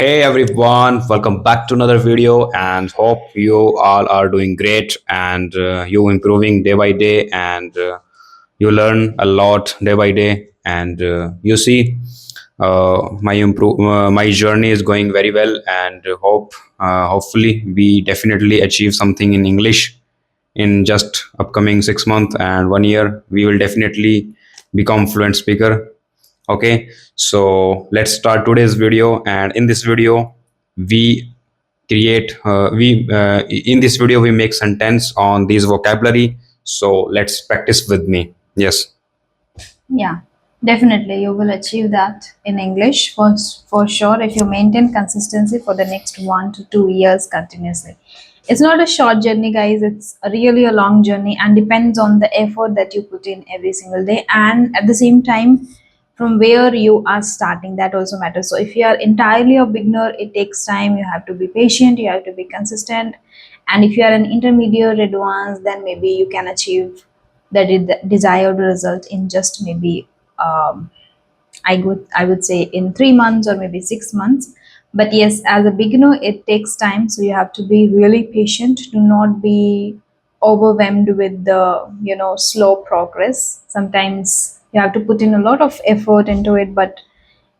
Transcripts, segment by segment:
Hey everyone, welcome back to another video and hope you all are doing great and you improving day by day and you learn a lot day by day and you see my journey is going very well and hopefully we definitely achieve something in English in just upcoming 6 months and 1 year we will definitely become fluent speaker. Okay, so let's start today's video, and in this video we create we in this video we make sentence on these vocabulary. So let's practice with me. Yes. Yeah, definitely you will achieve that in English for sure if you maintain consistency for the next 1 to 2 years continuously. It's not a short journey, guys. It's really a long journey and depends on the effort that you put in every single day, and at the same time from where you are starting, that also matters. So if you are entirely a beginner, it takes time. You have to be patient, you have to be consistent, and if you are an intermediate advanced, then maybe you can achieve the desired result in just maybe I would say in 3 months or maybe 6 months. But yes, as a beginner, it takes time, so you have to be really patient. Do not be overwhelmed with the slow progress. Sometimes you have to put in a lot of effort into it, but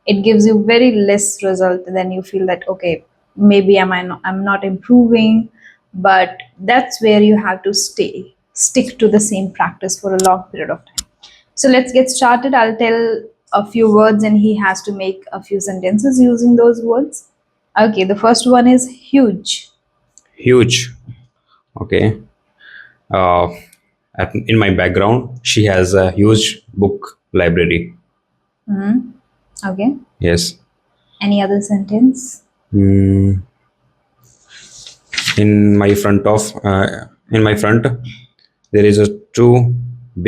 it gives you very less result than you feel that okay, maybe I'm not improving. But that's where you have to stick to the same practice for a long period of time. So let's get started. I'll tell a few words and he has to make a few sentences using those words. Okay, the first one is huge. Huge. Okay. uh, in my background she has a huge book library. Hmm. Okay. Yes. Any other sentence? Mm, in my front there is a two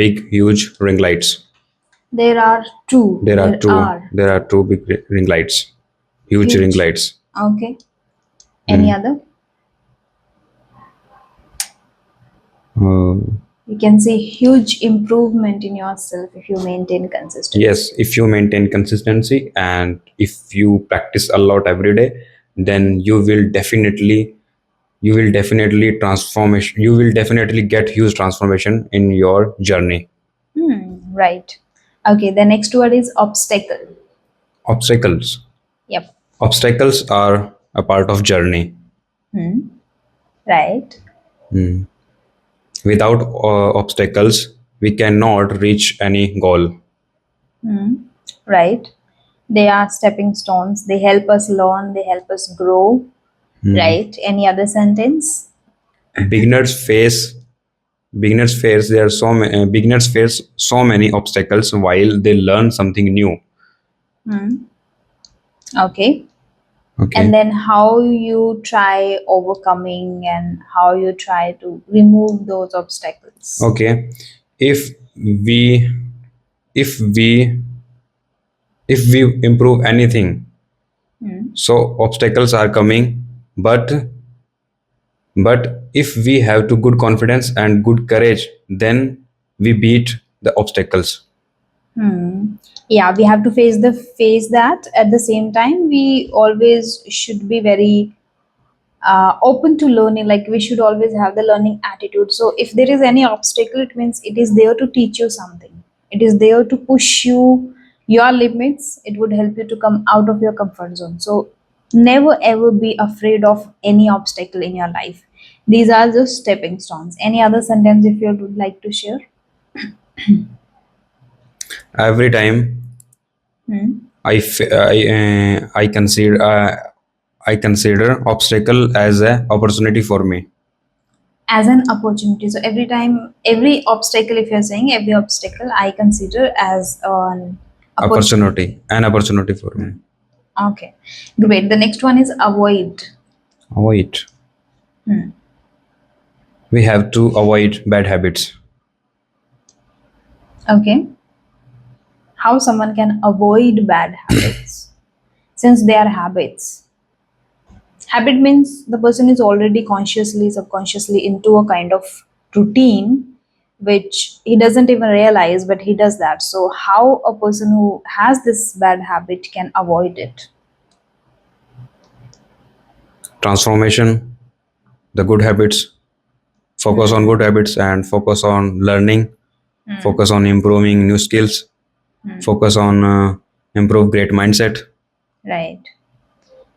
big huge ring lights. There are two. There are There two. are There are two big ring lights. Huge ring huge. lights. Okay. Any Mm. other? Uh, You can see huge improvement in yourself if you maintain consistency. yes, if you maintain consistency and if you practice a lot every day, then you will definitely transformation. You will definitely get huge transformation in your journey. Right. Okay, the next word is obstacle. Obstacles. Yep. Obstacles are a part of journey. Hmm. Right. Without obstacles, we cannot reach any goal. Hmm. Right. They are stepping stones. They help us learn, they help us grow. Right. Any other sentence? Beginners face beginners face so many obstacles while they learn something new. Hmm. Okay. And Okay. then how you try overcoming and how you try to remove those obstacles. Okay. If we if we if we improve anything, Hmm. so obstacles are coming, but if we have to good confidence and good courage, then we beat the obstacles. Hmm. Yeah, we have to face that. At the same time, we always should be very open to learning. Like we should always have the learning attitude. So if there is any obstacle, it means it is there to teach you something. It is there to push you your limits. It would help you to come out of your comfort zone. So never ever be afraid of any obstacle in your life. These are just stepping stones. Any other sentence if you would like to share? Every time Hmm. I consider obstacle as a opportunity for me. As an opportunity. So every time, every obstacle, if you're saying every obstacle, I consider as an opportunity. An opportunity for me. Okay, great. The next one is avoid. Avoid. Hmm. We have to avoid bad habits. Okay, how someone can avoid bad habits since they are habits. Habit means the person is already consciously, subconsciously into a kind of routine which he doesn't even realize, but he does that. So, how a person who has this bad habit can avoid it? transformation, the good habits, focus on good habits and focus on learning, focus on improving new skills, focus on improve great mindset. Right.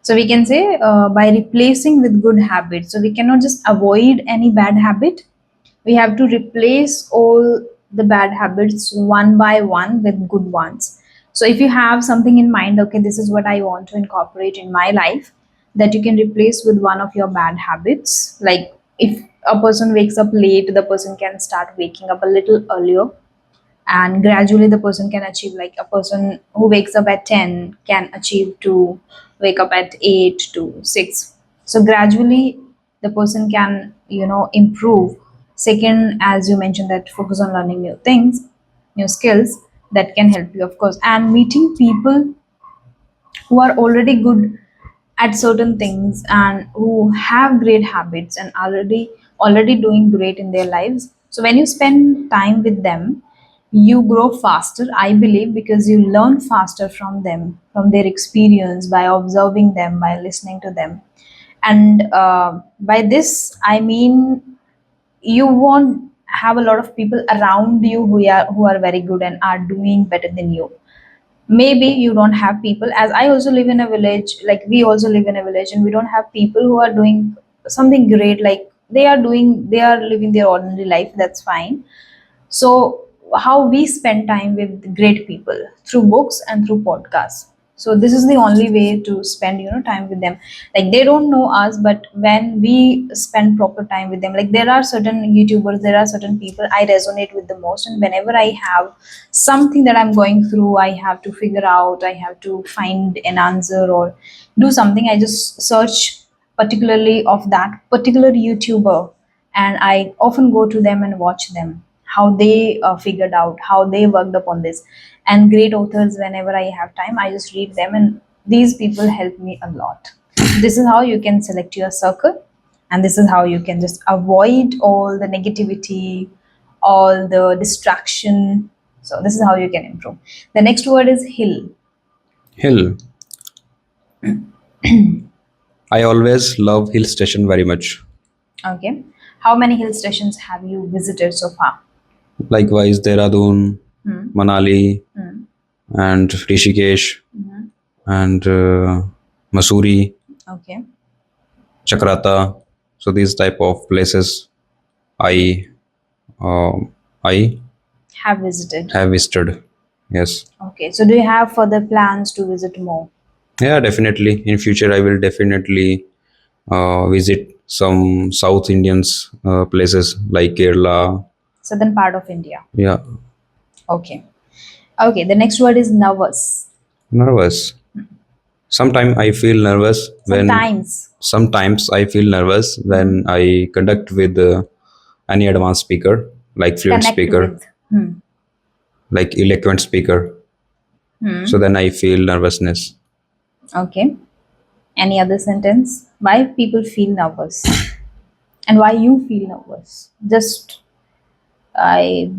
So we can say by replacing with good habits. So we cannot just avoid any bad habit. We have to replace all the bad habits one by one with good ones. So if you have something in mind, okay, this is what I want to incorporate in my life, that you can replace with one of your bad habits. Like if a person wakes up late, the person can start waking up a little earlier, and gradually the person can achieve, like a person who wakes up at 10 can achieve to wake up at 8 to 6. So gradually the person can, improve. Second, as you mentioned, that focus on learning new things, new skills, that can help you, of course, and meeting people who are already good at certain things and who have great habits and already doing great in their lives. So when you spend time with them, you grow faster, I believe, because you learn faster from them, from their experience, by observing them, by listening to them. And by this I mean, you won't have a lot of people around you who are very good and are doing better than you. Maybe you don't have people, as I also live in a village, like we also live in a village, and we don't have people who are doing something great, like they are living their ordinary life, that's fine. So how we spend time with great people, through books and through podcasts. So this is the only way to spend, time with them. Like they don't know us, but when we spend proper time with them, like there are certain YouTubers, there are certain people I resonate with the most, and whenever I have something that I'm going through, I have to figure out, I have to find an answer or do something, I just search particularly of that particular YouTuber, and I often go to them and watch them, how they figured out, how they worked upon this. And great authors, whenever I have time, I just read them, and these people help me a lot. This is how you can select your circle, and this is how you can just avoid all the negativity, all the distraction. So this is how you can improve. The next word is hill. Hill. I always love hill station very much. Okay. How many hill stations have you visited so far? Likewise, Dehradun, Hmm. Manali, Hmm. and Rishikesh, Mhm. and Masuri, Okay. Chakrata. So these type of places I I Have visited. have visited. Yes. Okay. So do you have further plans to visit more? Yeah, definitely. In future, I will definitely visit some South Indians places like Kerala. Southern part of India. Yeah, Okay. Okay. The next word is nervous. nervous. Sometimes I feel nervous when Sometimes. sometimes I feel nervous when Hmm. I conduct with any advanced speaker, like fluent Connect speaker, with. Hmm. like eloquent speaker. So Hmm. then I feel nervousness Okay. Any other sentence? Why people feel nervous and why you feel nervous? Just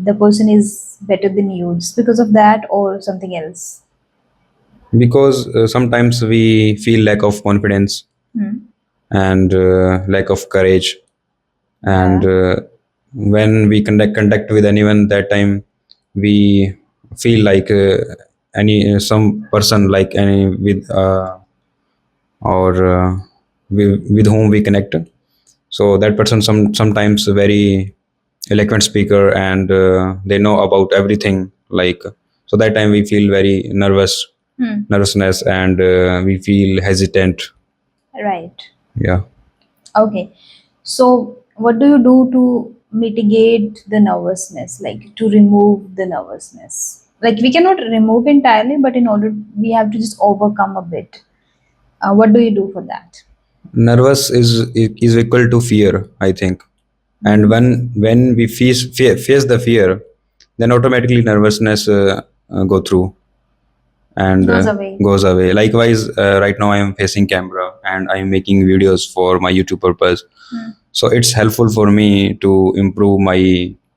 the person is better than you, just because of that or something else? because sometimes we feel lack of confidence Hmm. and lack of courage, and Yeah. when we contact with anyone, that time we feel like any some person like any with or with whom we connect. So that person sometimes very eloquent speaker, and they know about everything, like, so that time we feel very Hmm. nervousness, and we feel hesitant. Right. Yeah. Okay. So, what do you do to mitigate the nervousness, like to remove the nervousness? Like, we cannot remove entirely, but in order, we have to just overcome a bit. What do you do for that? Nervous is equal to fear, I think. And Hmm. when we face the fear, then automatically nervousness go through and Goes away. goes away. Likewise, right now I am facing camera and I am making videos for my YouTube purpose. Hmm. So it's helpful for me to improve my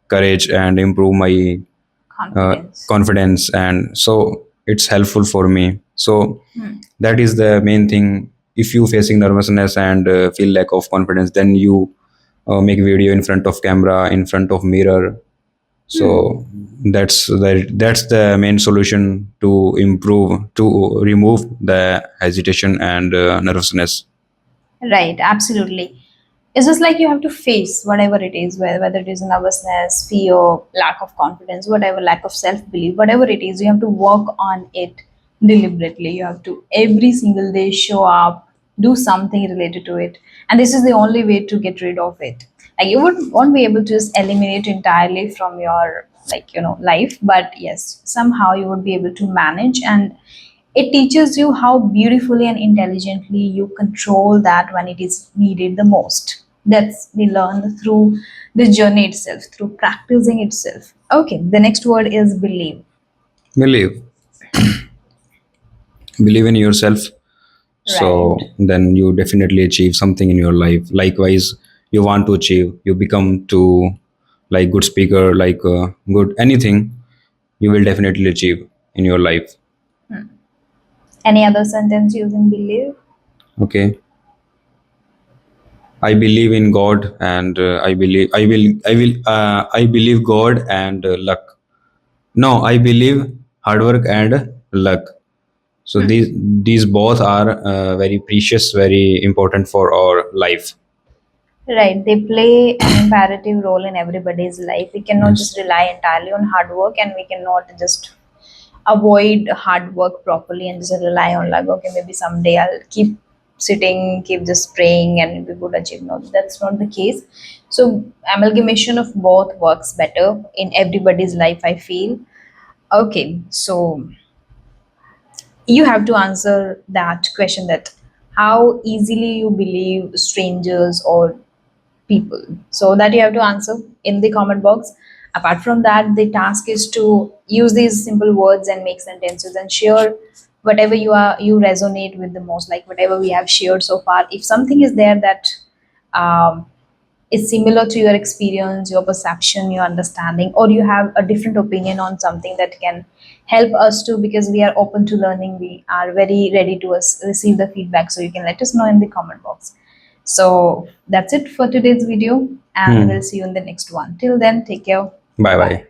courage and improve my Confidence. confidence, and so it's helpful for me. So Hmm. that is the main thing. if you facing nervousness and feel lack of confidence, then you make video in front of camera, in front of mirror. Hmm. So that's the main solution to improve, to remove the hesitation and nervousness. Right, absolutely. It's just like you have to face whatever it is, whether it is nervousness, fear, lack of confidence, whatever, lack of self belief, whatever it is, you have to work on it deliberately. You have to every single day show up, do something related to it. And this is the only way to get rid of it. Like you won't be able to just eliminate entirely from your life, but yes, somehow you would be able to manage, and it teaches you how beautifully and intelligently you control that when it is needed the most. That's we learn through the journey itself, through practicing itself. Okay, the next word is believe. Believe, believe in yourself. So Right. then you definitely achieve something in your life. Likewise, you want to achieve, you become to like good speaker, like good anything, you will definitely achieve in your life. Any other sentence using believe? Okay. I believe in God, and I believe God and luck. No, I believe hard work and luck. So these both are very precious, very important for our life. Right, they play an imperative role in everybody's life. We cannot Yes. just rely entirely on hard work, and we cannot just avoid hard work properly and just rely on like, okay, maybe someday I'll keep sitting, keep just praying and we would achieve. No, that's not the case. So amalgamation of both works better in everybody's life, I feel. Okay, so you have to answer that question, that how easily you believe strangers or people. So that you have to answer in the comment box. Apart from that, the task is to use these simple words and make sentences and share whatever you resonate with the most, like whatever we have shared so far. If something is there that um, is similar to your experience, your perception, your understanding, or you have a different opinion on something that can help us too, because we are open to learning, we are very ready to receive the feedback. So you can let us know in the comment box. So that's it for today's video, and we'll Hmm. see you in the next one. Till then, take care. Bye Bye bye. bye.